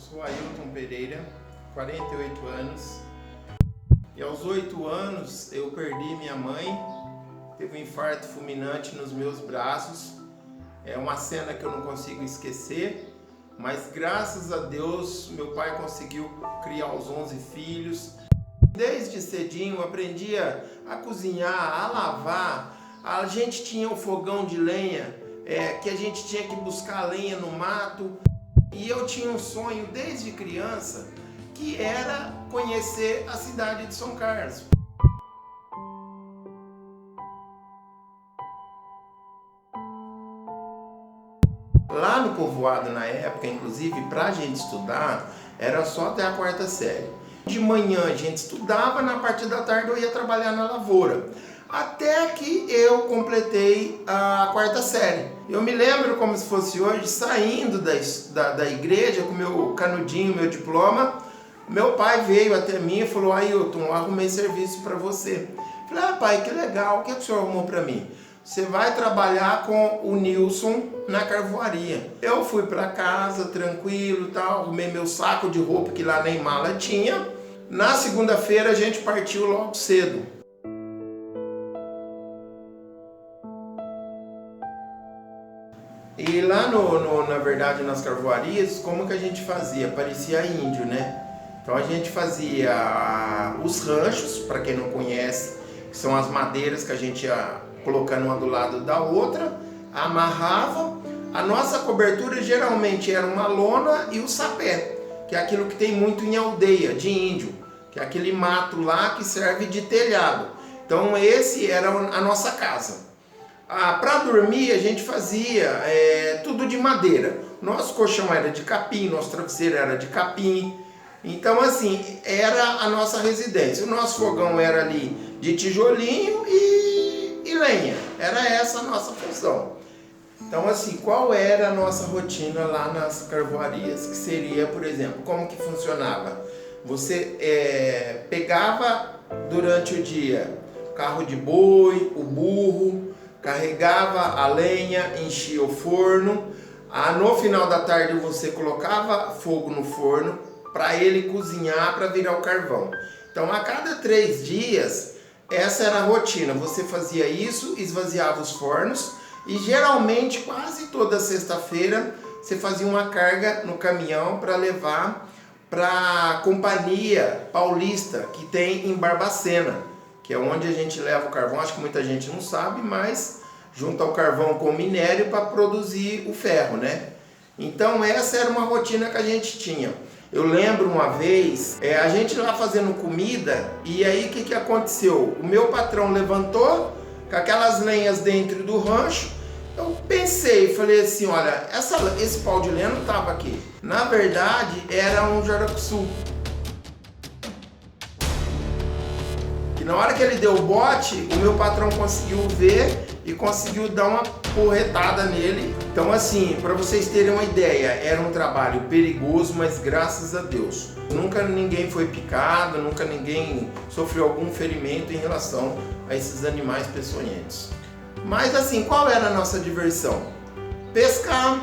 sou Ailton Pereira, 48 anos, e aos 8 anos eu perdi minha mãe, teve um infarto fulminante nos meus braços. É uma cena que eu não consigo esquecer, mas graças a Deus meu pai conseguiu criar os 11 filhos. Desde cedinho eu aprendi a cozinhar, a lavar. A gente tinha um fogão de lenha, que a gente tinha que buscar lenha no mato. E eu tinha um sonho desde criança, que era conhecer a cidade de São Carlos. Lá no povoado, na época, inclusive, para a gente estudar, era só até a 4ª série. De manhã a gente estudava, na parte da tarde eu ia trabalhar na lavoura. Até que eu completei a 4ª série. Eu me lembro como se fosse hoje, saindo da igreja com meu canudinho, meu diploma. Meu pai veio até mim e falou: Ailton, eu arrumei serviço para você. Falei: ah, pai, que legal, o que o senhor arrumou para mim? Você vai trabalhar com o Nilson na carvoaria. Eu fui para casa tranquilo, tal, arrumei meu saco de roupa que lá nem mala tinha. Na segunda-feira a gente partiu logo cedo. E lá na verdade nas carvoarias, como que a gente fazia? Parecia índio, né? Então a gente fazia os ranchos, para quem não conhece, que são as madeiras que a gente ia colocando uma do lado da outra, amarrava. A nossa cobertura geralmente era uma lona e o sapé, que é aquilo que tem muito em aldeia de índio, que é aquele mato lá que serve de telhado. Então esse era a nossa casa. Para dormir a gente fazia tudo de madeira. Nosso colchão era de capim, nosso travesseiro era de capim. Então assim, era a nossa residência. O nosso fogão era ali de tijolinho e lenha. Era essa a nossa função. Então assim, qual era a nossa rotina lá nas carvoarias? Que seria, por exemplo, como que funcionava? Você pegava durante o dia o carro de boi, o burro, carregava a lenha, enchia o forno. No final da tarde você colocava fogo no forno para ele cozinhar, para virar o carvão. Então a cada 3 dias, essa era a rotina. Você fazia isso, esvaziava os fornos e geralmente quase toda sexta-feira você fazia uma carga no caminhão para levar para a Companhia Paulista que tem em Barbacena, que é onde a gente leva o carvão. Acho que muita gente não sabe, mas junta o carvão com o minério para produzir o ferro, né? Então essa era uma rotina que a gente tinha. Eu lembro uma vez, a gente lá fazendo comida, e aí o que aconteceu? O meu patrão levantou com aquelas lenhas dentro do rancho. Eu pensei, falei assim, olha, esse pau de lenha não estava aqui. Na verdade, era um jaracuçu. E na hora que ele deu o bote, o meu patrão conseguiu ver e conseguiu dar uma porretada nele. Então assim, para vocês terem uma ideia, era um trabalho perigoso, mas graças a Deus, nunca ninguém foi picado, nunca ninguém sofreu algum ferimento em relação a esses animais peçonhentos. Mas assim, qual era a nossa diversão? Pescar.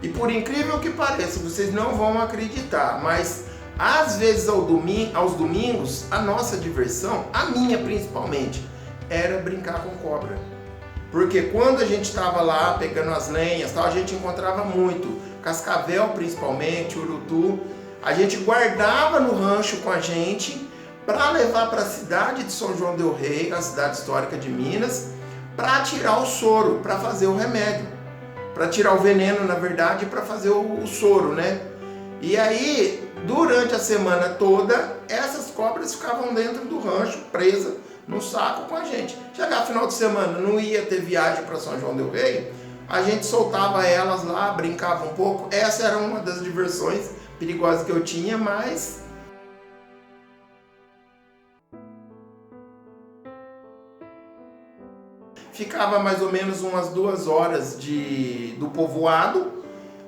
E por incrível que pareça, vocês não vão acreditar, mas às vezes aos domingos, a nossa diversão, a minha principalmente, era brincar com cobra. Porque quando a gente estava lá pegando as lenhas, tal, a gente encontrava muito cascavel, principalmente, urutu. A gente guardava no rancho com a gente para levar para a cidade de São João del Rei, a cidade histórica de Minas, para tirar o soro, para fazer o remédio. Para tirar o veneno, na verdade, para fazer o soro, né? E aí, durante a semana toda, essas cobras ficavam dentro do rancho, presas no saco com a gente. Chegar final de semana, não ia ter viagem para São João del Rei, a gente soltava elas lá, brincava um pouco. Essa era uma das diversões perigosas que eu tinha, mas ficava mais ou menos umas 2 horas do povoado.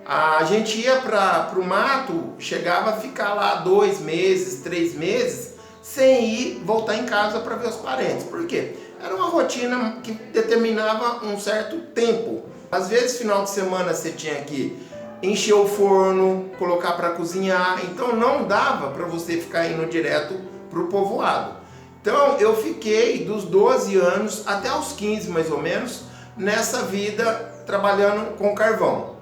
A gente ia para o mato, chegava a ficar lá 2 meses, 3 meses, sem ir voltar em casa para ver os parentes. Por quê? Era uma rotina que determinava um certo tempo. Às vezes, final de semana, você tinha que encher o forno, colocar para cozinhar. Então não dava para você ficar indo direto para o povoado. Então eu fiquei dos 12 anos até os 15 mais ou menos nessa vida trabalhando com carvão.